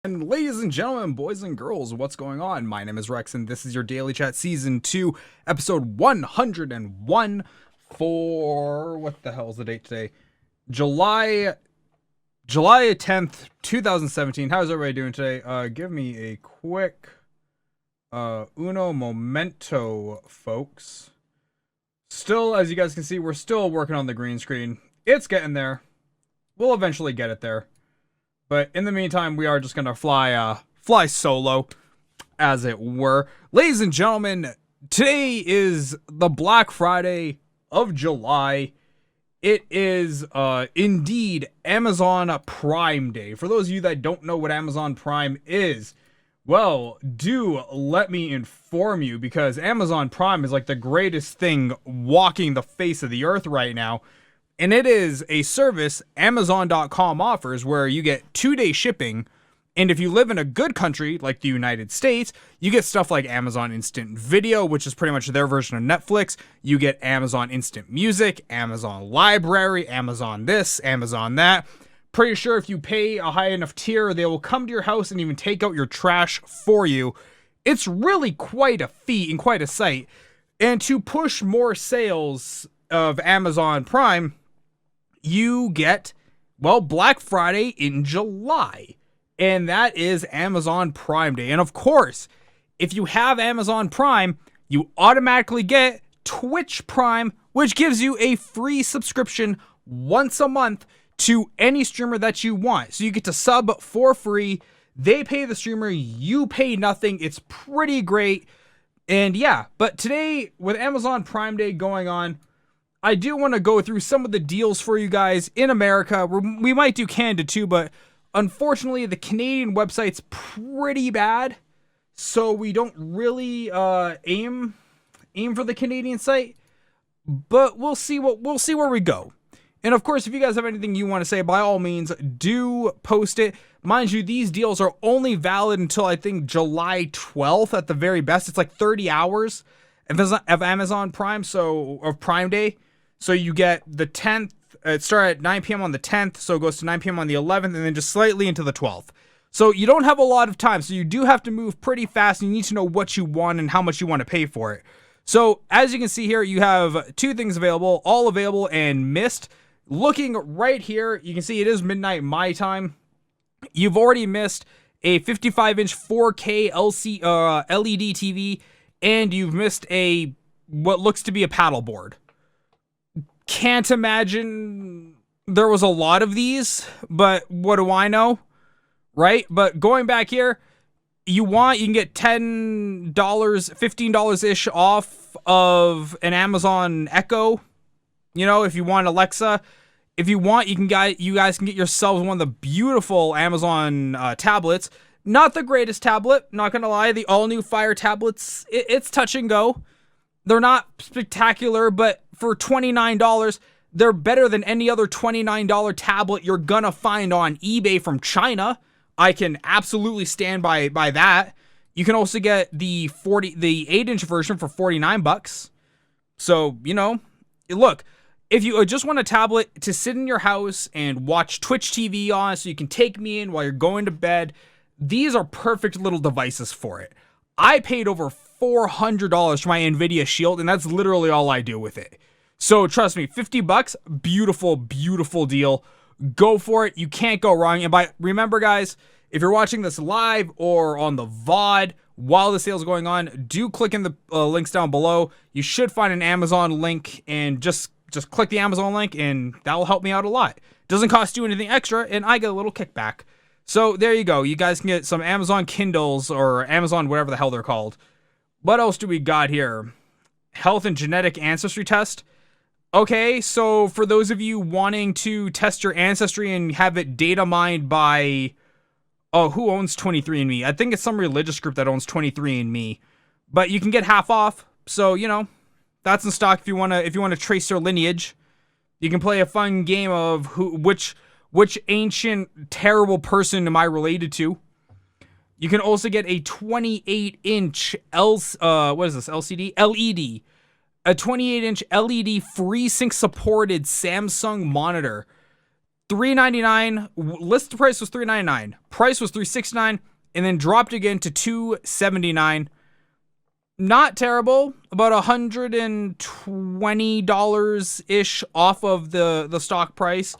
And ladies and gentlemen, boys and girls, what's going on? My name is Rex, and this is your Daily Chat Season 2, Episode 101 for... what the hell is the date today? July 10th, 2017. How's everybody doing today? Give me a quick uno momento, folks. Still, as you guys can see, we're still working on the green screen. It's getting there. We'll eventually get it there. But in the meantime, we are just gonna fly solo, as it were. Ladies and gentlemen, today is the Black Friday of July. It is indeed Amazon Prime Day. For those of you that don't know what Amazon Prime is, well, do let me inform you, because Amazon Prime is like the greatest thing walking the face of the earth right now. And it is a service Amazon.com offers where you get 2-day shipping. And if you live in a good country like the United States, you get stuff like Amazon Instant Video, which is pretty much their version of Netflix. You get Amazon Instant Music, Amazon Library, Amazon this, Amazon that. Pretty sure if you pay a high enough tier, they will come to your house and even take out your trash for you. It's really quite a feat and quite a sight. And to push more sales of Amazon Prime, you get, well, Black Friday in July, and that is Amazon Prime Day. And of course, if you have Amazon Prime, you automatically get Twitch Prime, which gives you a free subscription once a month to any streamer that you want. So you get to sub for free. They pay the streamer, you pay nothing. It's pretty great. And yeah, but today with Amazon Prime Day going on, I do want to go through some of the deals for you guys in America. We might do Canada too, but unfortunately the Canadian website's pretty bad, so we don't really aim for the Canadian site. But we'll see where we go. And of course, if you guys have anything you want to say, by all means, do post it. Mind you, these deals are only valid until I think July 12th at the very best. It's like 30 hours of Amazon Prime, so of Prime Day. So you get the 10th, it started at 9 p.m. on the 10th, so it goes to 9 p.m. on the 11th, and then just slightly into the 12th. So you don't have a lot of time, so you do have to move pretty fast, and you need to know what you want and how much you want to pay for it. So as you can see here, you have two things available, all available and missed. Looking right here, you can see it is midnight my time. You've already missed a 55-inch 4K LED TV, and you've missed a what looks to be a paddleboard. Can't imagine there was a lot of these, but what do I know, right? But going back here, you can get $10, $15-ish off of an Amazon Echo. You know, if you want Alexa, if you want, you guys can get yourselves one of the beautiful Amazon tablets. Not the greatest tablet, not gonna lie. The all-new Fire tablets, it's touch and go. They're not spectacular, but for $29, they're better than any other $29 tablet you're gonna find on eBay from China. I can absolutely stand by that. You can also get the 8-inch version for $49. So, you know, look, if you just want a tablet to sit in your house and watch Twitch TV on so you can take me in while you're going to bed, these are perfect little devices for it. I paid over $400 for my NVIDIA Shield, and that's literally all I do with it. So trust me, $50, beautiful, beautiful deal. Go for it. You can't go wrong. And remember, guys, if you're watching this live or on the VOD while the sale's going on, do click in the links down below. You should find an Amazon link, and just click the Amazon link, and that will help me out a lot. Doesn't cost you anything extra, and I get a little kickback. So there you go. You guys can get some Amazon Kindles or Amazon whatever the hell they're called. What else do we got here? Health and genetic ancestry test. Okay, so for those of you wanting to test your ancestry and have it data mined by, who owns 23andMe? I think it's some religious group that owns 23andMe. But you can get half off. So, you know, that's in stock if you want to trace your lineage. You can play a fun game of which ancient terrible person am I related to? You can also get a 28-inch LCD? LED. A 28-inch LED FreeSync supported Samsung monitor. $399. List price was $399. Price was $369, and then dropped again to $279. Not terrible. About $120 ish off of the stock price.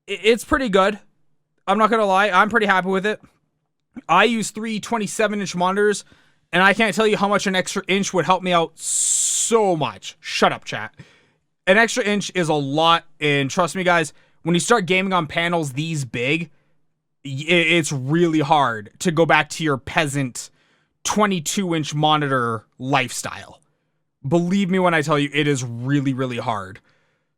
It's pretty good. I'm not gonna lie. I'm pretty happy with it. I use 3 27-inch monitors, and I can't tell you how much an extra inch would help me out so much. Shut up, chat. An extra inch is a lot, and trust me, guys, when you start gaming on panels these big, it's really hard to go back to your peasant 22-inch monitor lifestyle. Believe me when I tell you, it is really, really hard.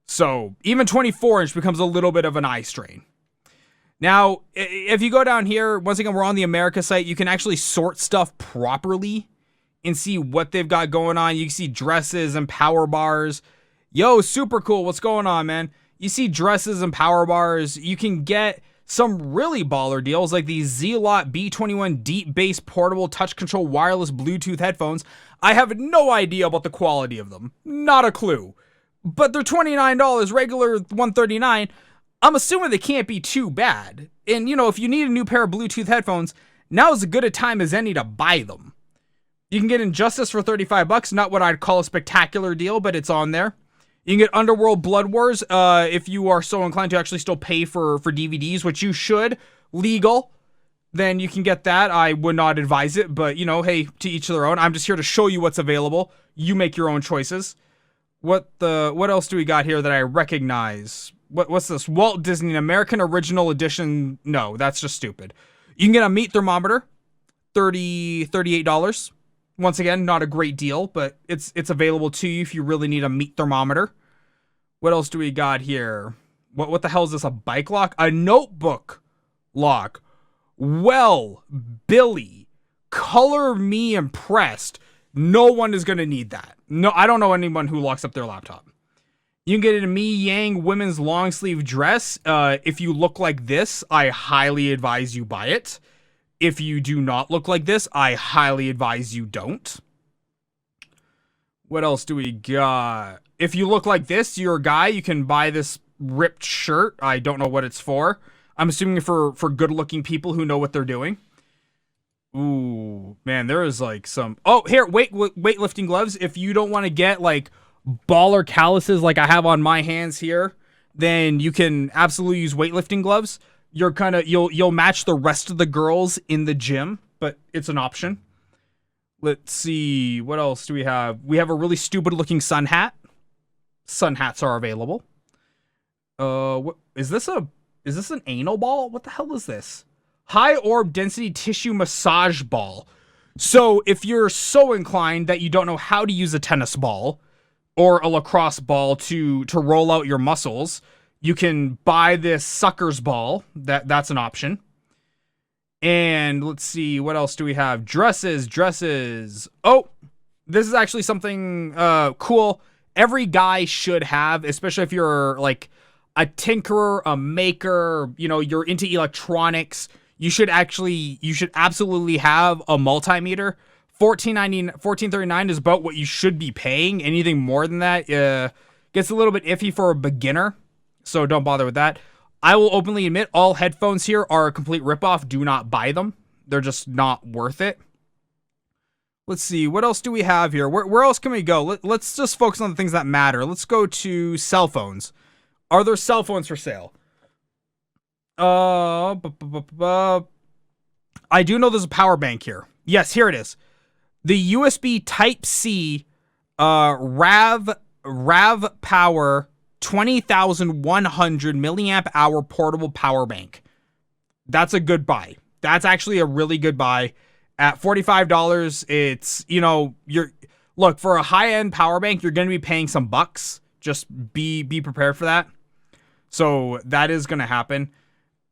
So even 24-inch becomes a little bit of an eye strain. Now, if you go down here, once again, we're on the America site, you can actually sort stuff properly and see what they've got going on. You can see dresses and power bars. Yo, super cool. What's going on, man? You see dresses and power bars. You can get some really baller deals like these Z-Lot B21 Deep Bass Portable Touch Control Wireless Bluetooth headphones. I have no idea about the quality of them. Not a clue. But they're $29, regular $139. I'm assuming they can't be too bad. And, you know, if you need a new pair of Bluetooth headphones, now is as good a time as any to buy them. You can get Injustice for $35. Not what I'd call a spectacular deal, but it's on there. You can get Underworld Blood Wars if you are so inclined to actually still pay for DVDs, which you should. Legal. Then you can get that. I would not advise it, but, you know, hey, to each their own. I'm just here to show you what's available. You make your own choices. What else do we got here that I recognize? What's this? Walt Disney American Original Edition. No, that's just stupid. You can get a meat thermometer. $38. Once again, not a great deal, but it's available to you if you really need a meat thermometer. What else do we got here? What the hell is this? A bike lock? A notebook lock. Well, Billy, color me impressed. No one is going to need that. No, I don't know anyone who locks up their laptop. You can get a Mi Yang women's long sleeve dress. If you look like this, I highly advise you buy it. If you do not look like this, I highly advise you don't. What else do we got? If you look like this, you're a guy, you can buy this ripped shirt. I don't know what it's for. I'm assuming for good-looking people who know what they're doing. Ooh, man, there is like some... Oh, here, weightlifting gloves. If you don't want to get like baller calluses like I have on my hands here, then you can absolutely use weightlifting gloves. You'll match the rest of the girls in the gym, but it's an option. Let's see, what else do we have? We have a really stupid looking sun hat. Sun hats are available. What is this an anal ball? What the hell is this? High orb density tissue massage ball. So if you're so inclined that you don't know how to use a tennis ball or a lacrosse ball to roll out your muscles, you can buy this sucker's ball. That's an option. And let's see, what else do we have? Dresses. Oh, this is actually something cool. Every guy should have, especially if you're like a tinkerer, a maker, you know, you're into electronics. You should absolutely have a multimeter. $14.39 is about what you should be paying. Anything more than that gets a little bit iffy for a beginner. So don't bother with that. I will openly admit all headphones here are a complete ripoff. Do not buy them. They're just not worth it. Let's see. What else do we have here? Where else can we go? Let's just focus on the things that matter. Let's go to cell phones. Are there cell phones for sale? I do know there's a power bank here. Yes, here it is. The USB Type-C RAV Power 20,100 milliamp hour portable power bank. That's a good buy. That's actually a really good buy. At $45, it's, you know, look, for a high-end power bank, you're going to be paying some bucks. Just be prepared for that. So that is going to happen.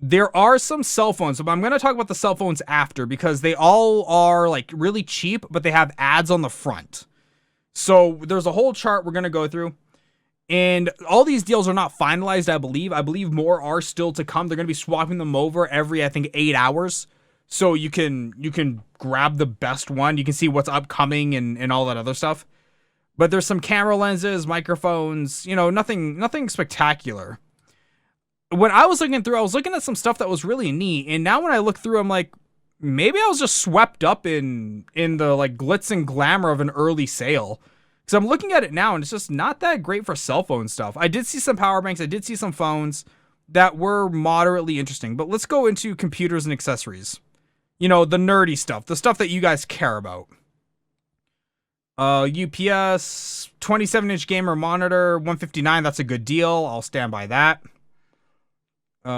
There are some cell phones, but I'm going to talk about the cell phones after because they all are like really cheap, but they have ads on the front. So there's a whole chart we're going to go through. And all these deals are not finalized, I believe. I believe more are still to come. They're going to be swapping them over every, I think, 8 hours. So you can grab the best one. You can see what's upcoming and all that other stuff. But there's some camera lenses, microphones, you know, nothing spectacular. when I was looking through, I was looking at some stuff that was really neat, and now when I look through, I'm like, maybe I was just swept up in the like glitz and glamour of an early sale. Because I'm looking at it now, and it's just not that great for cell phone stuff. I did see some power banks, I did see some phones that were moderately interesting, but let's go into computers and accessories. You know, the nerdy stuff, the stuff that you guys care about. UPS 27-inch gamer monitor, 159. That's a good deal. I'll stand by that. If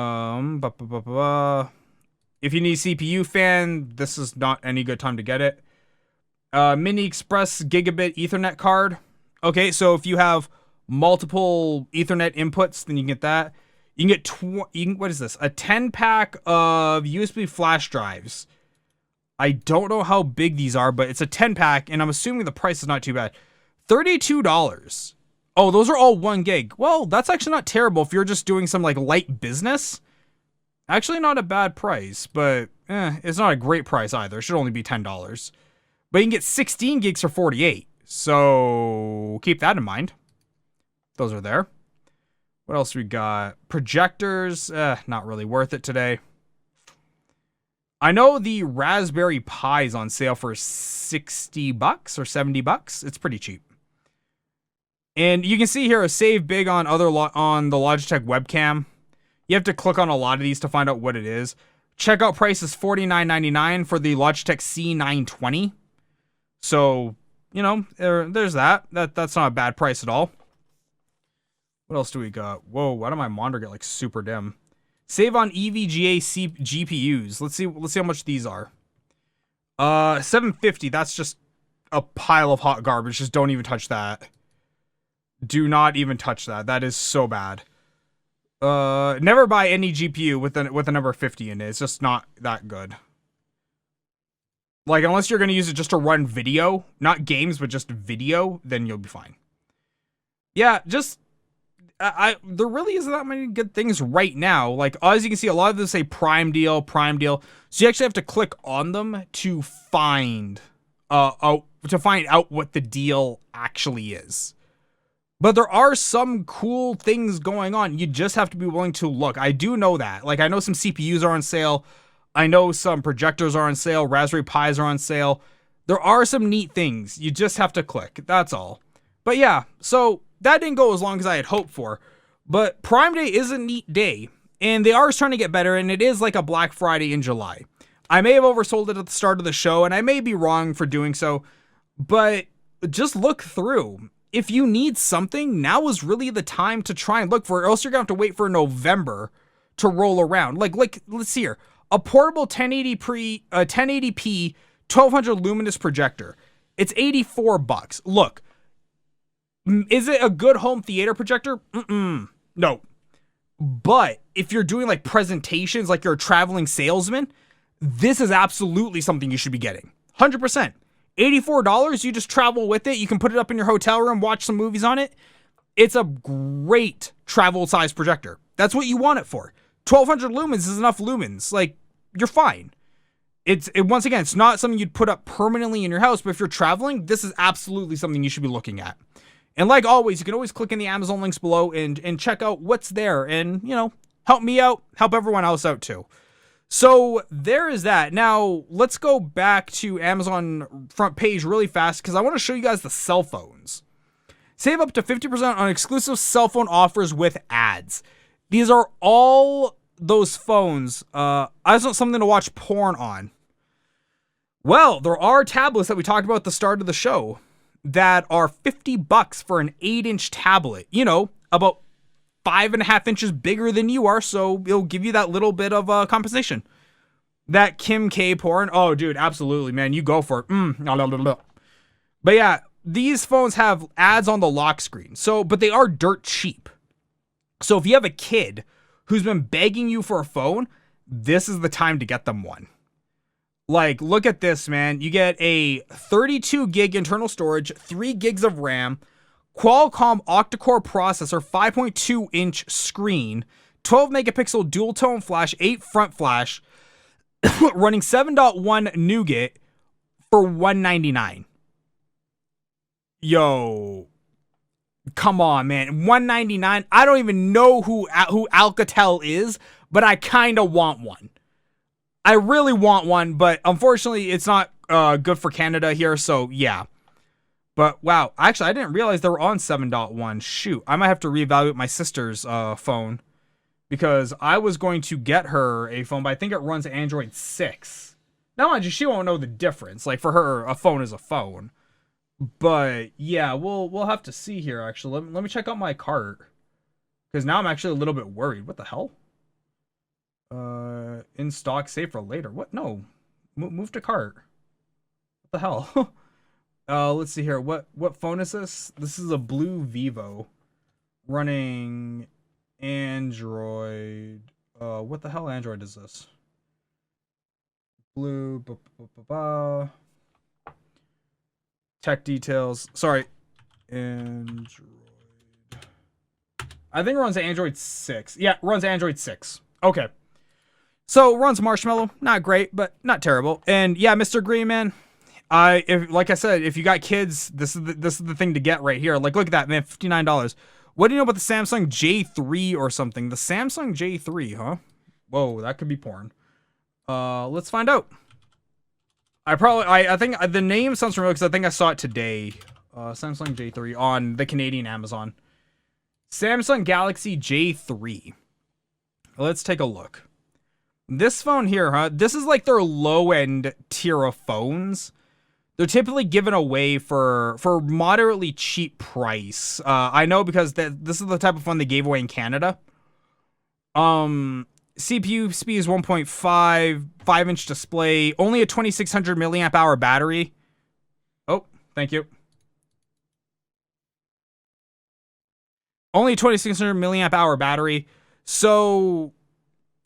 you need a CPU fan, this is not any good time to get it. Mini Express gigabit Ethernet card. Okay, so if you have multiple Ethernet inputs, then you can get that. You can get what is this? A 10-pack of USB flash drives. I don't know how big these are, but it's a 10-pack, and I'm assuming the price is not too bad. $32. Oh, those are all 1 gig. Well, that's actually not terrible if you're just doing some like light business. Actually not a bad price, but it's not a great price either. It should only be $10. But you can get 16 gigs for $48. So keep that in mind. Those are there. What else we got? Projectors, not really worth it today. I know the Raspberry Pi is on sale for $60 or $70. It's pretty cheap. And you can see here a save big on on the Logitech webcam. You have to click on a lot of these to find out what it is. Checkout price is $49.99 for the Logitech C920. So, you know, there's that. That's not a bad price at all. What else do we got? Whoa, why did my monitor get like super dim? Save on EVGA GPUs. Let's see how much these are. $750. That's just a pile of hot garbage. Just don't even touch that. Do not even touch that. That is so bad. Never buy any GPU with a number 50 in it. It's just not that good. Like, unless you're going to use it just to run video, not games, but just video, then you'll be fine. Yeah, just there really isn't that many good things right now. Like, as you can see, a lot of them say Prime deal. So you actually have to click on them to find out what the deal actually is. But there are some cool things going on. You just have to be willing to look. I do know that. Like, I know some CPUs are on sale. I know some projectors are on sale. Raspberry Pis are on sale. There are some neat things. You just have to click. That's all. But yeah, so that didn't go as long as I had hoped for. But Prime Day is a neat day. And they are starting to get better. And it is like a Black Friday in July. I may have oversold it at the start of the show. And I may be wrong for doing so. But just look through. If you need something, now is really the time to try and look for it, or else you're going to have to wait for November to roll around. Like let's see here. A portable 1080p 1200 luminous projector. It's $84. Look, is it a good home theater projector? No. But if you're doing like presentations, like you're a traveling salesman, this is absolutely something you should be getting. 100%. $84, you just travel with it. You can put it up in your hotel room, watch some movies on it. It's a great travel size projector. That's what you want it for. 1200 lumens is enough lumens. Like, you're fine. Once again, it's not something you'd put up permanently in your house, but if you're traveling, this is absolutely something you should be looking at. And like always, you can always click in the Amazon links below and check out what's there and, you know, help me out, help everyone else out too. So there is that. Now, let's go back to Amazon front page really fast because I want to show you guys the cell phones. Save up to 50% on exclusive cell phone offers with ads. These are all those phones. I just want something to watch porn on. Well, there are tablets that we talked about at the start of the show that are $50 for an 8-inch tablet. You know, about 5.5 inches bigger than you are, so it'll give you that little bit of compensation. That Kim K porn, oh dude, absolutely, man, you go for it. But yeah, these phones have ads on the lock screen, but they are dirt cheap. So if you have a kid who's been begging you for a phone, this is the time to get them one. Like, look at this, man. You get a 32 gig internal storage, 3 gigs of RAM, Qualcomm octa-core processor, 5.2 inch screen, 12 megapixel dual tone flash, 8 front flash, running 7.1 Nougat for $199. Yo, Come on, man. $199. I don't even know who Alcatel is, but I kind of want one. I really want one, but unfortunately, it's not good for Canada here. So yeah. But wow, actually, I didn't realize they were on 7.1. Shoot, I might have to reevaluate my sister's phone because I was going to get her a phone, but I think it runs Android 6. Now, mind you, she won't know the difference. Like for her, a phone is a phone. But yeah, we'll have to see here. Actually, let me check out my cart because now I'm actually a little bit worried. What the hell? In stock, save for later. What? No, move to cart. What the hell? Let's see here. What phone is this? This is a blue Vivo, running Android. What the hell Android is this? Blue. Tech details. Sorry. Android. I think it runs Android 6. Yeah, it runs Android 6. Okay. So, runs Marshmallow. Not great, but not terrible. And yeah, Mr. Green Man, like I said, if you got kids, this is the thing to get right here. Like, look at that, man, $59. What do you know about the Samsung J3 or something? The Samsung J3, huh? Whoa, that could be porn. Let's find out. I think the name sounds familiar because I think I saw it today. Samsung J3 on the Canadian Amazon. Samsung Galaxy J3. Let's take a look. This phone here, huh? This is like their low-end tier of phones. They're typically given away for moderately cheap price. I know because this is the type of phone they gave away in Canada. CPU speed is 1.5, 5-inch display, only a 2600 milliamp hour battery. Oh, thank you. Only 2600 milliamp hour battery. So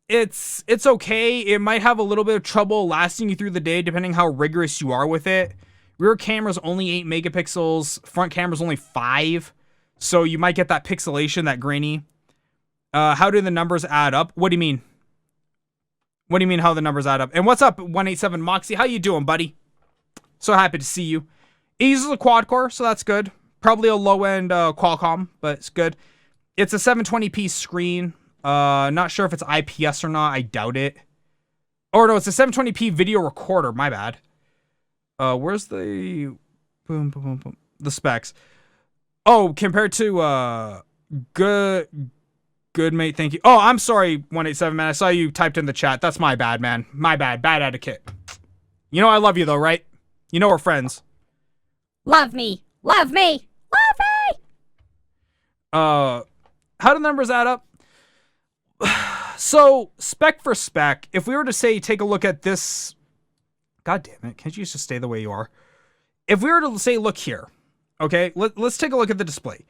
it's okay. It might have a little bit of trouble lasting you through the day depending how rigorous you are with it. Rear camera's only 8 megapixels, front camera's only 5. So you might get that pixelation, that grainy. How do the numbers add up? What do you mean? What do you mean how the numbers add up? And what's up, 187 Moxie? How you doing, buddy? So happy to see you. It uses a quad core, so that's good. Probably a low-end Qualcomm, but it's good. It's a 720p screen. Not sure if it's IPS or not. I doubt it. Or no, it's a 720p video recorder. My bad. Where's the the specs? Oh, compared to Good mate, thank you. Oh, I'm sorry, 187 man. I saw you typed in the chat. That's my bad, man. My bad. Bad etiquette. You know I love you though, right? You know we're friends. Love me. Love me. Love me. How do the numbers add up? So, spec for spec, if we were to say take a look at this, god damn it, can't you just stay the way you are? If we were to say look here, okay, let's take a look at the display.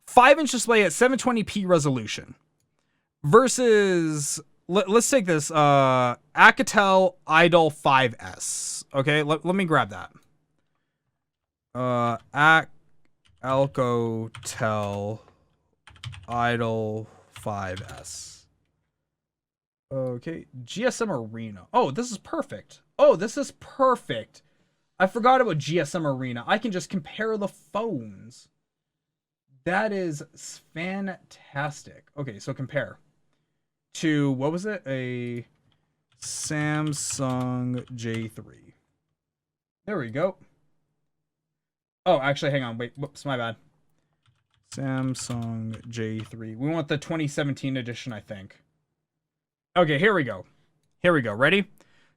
5-inch display at 720p resolution versus, let's take this, Alcatel Idol 5S. Okay, let me grab that. Alcatel Idol 5S. Okay, GSM Arena. Oh, this is perfect. Oh, this is perfect. I forgot about GSM Arena. I can just compare the phones. That is fantastic. Okay, so compare to, what was it? A Samsung J3. There we go. Oh, actually, hang on. Wait, whoops, my bad. Samsung J3. We want the 2017 edition, I think. Okay, here we go. Here we go. Ready?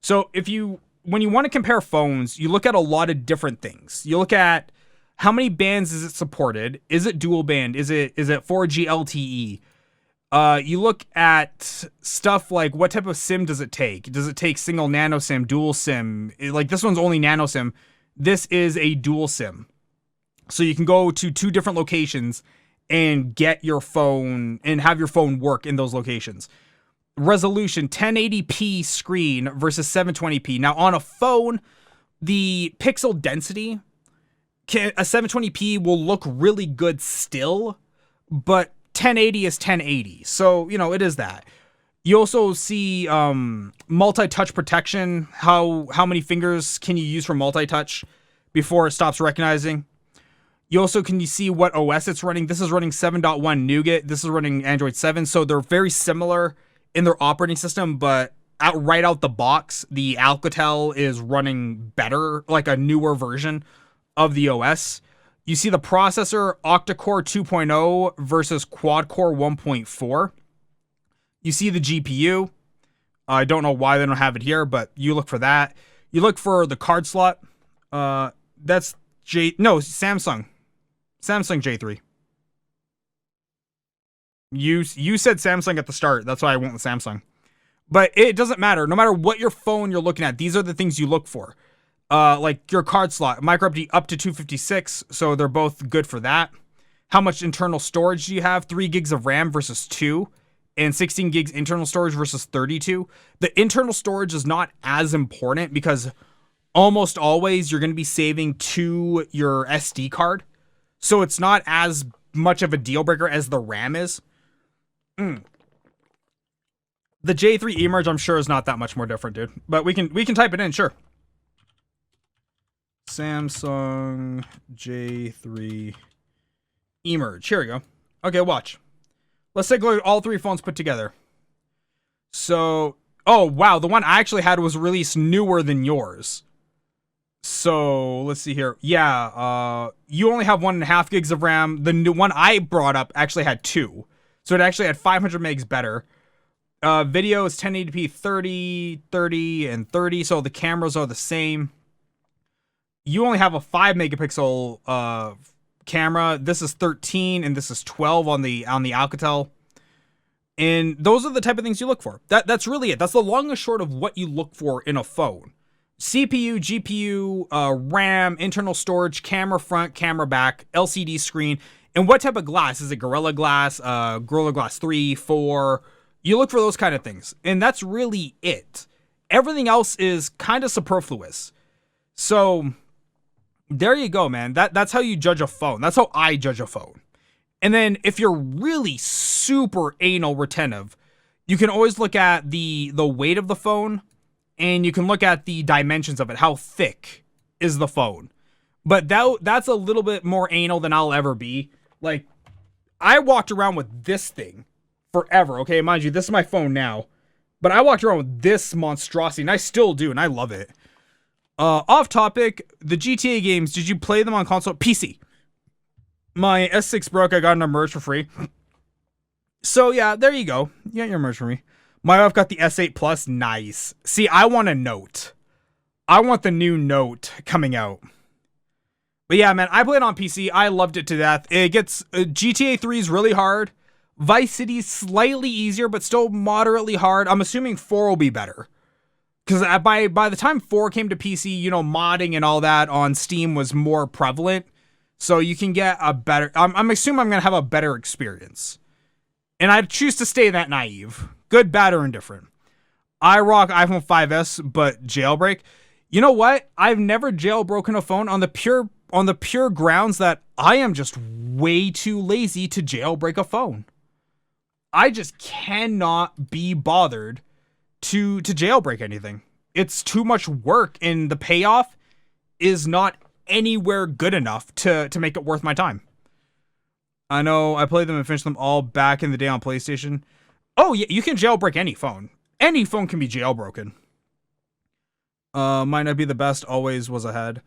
So when you want to compare phones, you look at a lot of different things. You look at how many bands is it supported? Is it dual band? Is it 4G LTE? You look at stuff like what type of SIM does it take? Does it take single nano SIM, dual SIM? Like this one's only nano SIM. This is a dual SIM. So you can go to 2 different locations and get your phone and have your phone work in those locations. Resolution 1080p screen versus 720p. Now on a phone, the pixel density, a 720p will look really good still, but 1080 is 1080. So, you know, it is that. You also see multi-touch protection. How many fingers can you use for multi-touch before it stops recognizing? You also can see what OS it's running. This is running 7.1 Nougat. This is running Android 7. So they're very similar in their operating system, but right out the box, the Alcatel is running better, like a newer version of the OS. You see the processor, octa-core 2.0 versus quad-core 1.4. You see the GPU. I don't know why they don't have it here, but you look for that. You look for the card slot. That's Samsung. Samsung J3. You said Samsung at the start. That's why I went with Samsung. But it doesn't matter. No matter what your phone you're looking at, these are the things you look for. Like your card slot, micro SD up to 256, so they're both good for that. How much internal storage do you have? 3 gigs of RAM versus 2, and 16 gigs internal storage versus 32. The internal storage is not as important because almost always you're going to be saving to your SD card. So it's not as much of a deal breaker as the RAM is. The J3 eMerge, I'm sure, is not that much more different, dude. But we can type it in, sure. Samsung J3 eMerge. Here we go. Okay, watch. Let's take a look at all 3 phones put together. So, oh wow, the one I actually had was released newer than yours. So let's see here. Yeah, you only have 1.5 gigs of RAM. The new one I brought up actually had 2. So it actually had 500 megs better. Video is 1080p 30, 30, and 30. So the cameras are the same. You only have a 5 megapixel camera. This is 13 and this is 12 on the Alcatel. And those are the type of things you look for. That's really it. That's the long and short of what you look for in a phone. CPU, GPU, RAM, internal storage, camera front, camera back, LCD screen, and what type of glass. Is it Gorilla Glass, Gorilla Glass 3, 4? You look for those kind of things. And that's really it. Everything else is kind of superfluous. So there you go, man. That's how you judge a phone. That's how I judge a phone. And then if you're really super anal retentive, you can always look at the weight of the phone. And you can look at the dimensions of it. How thick is the phone? But that's a little bit more anal than I'll ever be. Like, I walked around with this thing forever. Okay, mind you, this is my phone now. But I walked around with this monstrosity, and I still do, and I love it. Off topic, the GTA games, did you play them on console? PC. My S6 broke, I got an Emerge for free. So yeah, there you go. You got your Emerge for me. My wife got the S8 Plus. Nice. See, I want a Note. I want the new Note coming out. But yeah, man, I played on PC. I loved it to death. It gets GTA 3 is really hard. Vice City is slightly easier, but still moderately hard. I'm assuming 4 will be better. Because by the time 4 came to PC, you know, modding and all that on Steam was more prevalent. So you can get a better... I'm assuming I'm going to have a better experience. And I choose to stay that naive. Good, bad, or indifferent. I rock iPhone 5S, but jailbreak. You know what? I've never jailbroken a phone on the pure grounds that I am just way too lazy to jailbreak a phone. I just cannot be bothered to jailbreak anything. It's too much work, and the payoff is not anywhere good enough to make it worth my time. I know I played them and finished them all back in the day on PlayStation. Oh, yeah, you can jailbreak any phone. Any phone can be jailbroken. Might not be the best, always was ahead.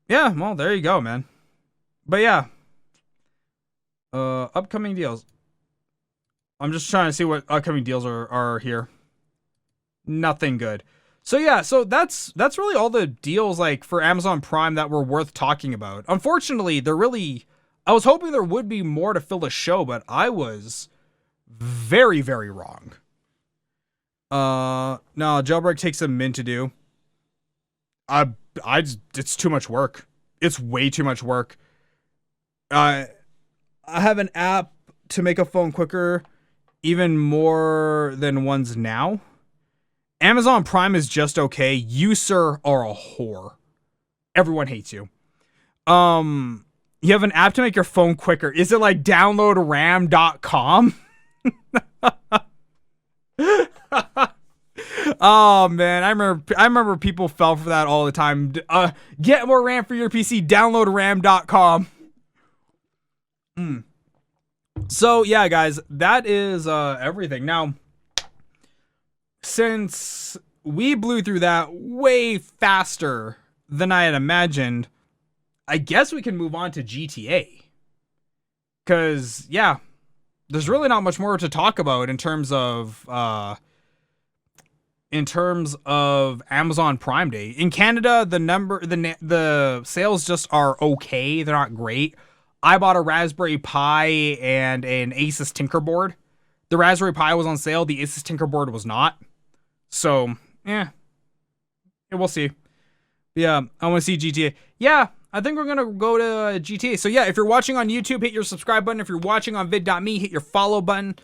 Yeah, well, there you go, man. But yeah. Upcoming deals. I'm just trying to see what upcoming deals are here. Nothing good. So yeah, so that's really all the deals like for Amazon Prime that were worth talking about. Unfortunately, I was hoping there would be more to fill the show, but I was very, very wrong. No, jailbreak takes a min to do. It's too much work. It's way too much work. I have an app to make a phone quicker, even more than one's now. Amazon Prime is just okay. You, sir, are a whore. Everyone hates you. You have an app to make your phone quicker. Is it like downloadram.com? Oh man, I remember people fell for that all the time. Get more RAM for your PC, downloadram.com. So yeah, guys, that is everything. Now, since we blew through that way faster than I had imagined, I guess we can move on to GTA. Cause yeah, there's really not much more to talk about in terms of Amazon Prime Day. In Canada, the sales just are okay. They're not great. I bought a Raspberry Pi and an Asus Tinkerboard. The Raspberry Pi was on sale. The Asus Tinkerboard was not. So, we'll see. Yeah, I want to see GTA. Yeah, I think we're going to go to GTA. So yeah, if you're watching on YouTube, hit your subscribe button. If you're watching on vid.me, hit your follow button.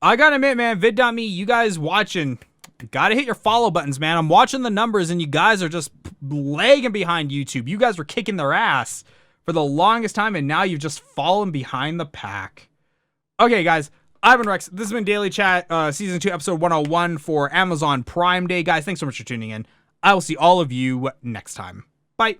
I gotta admit, man, vid.me, you guys watching, gotta hit your follow buttons, man. I'm watching the numbers and you guys are just lagging behind YouTube. You guys were kicking their ass for the longest time and now you've just fallen behind the pack. Okay, guys, I've been Rex. This has been Daily Chat, Season 2, Episode 101 for Amazon Prime Day. Guys, thanks so much for tuning in. I will see all of you next time. Bye.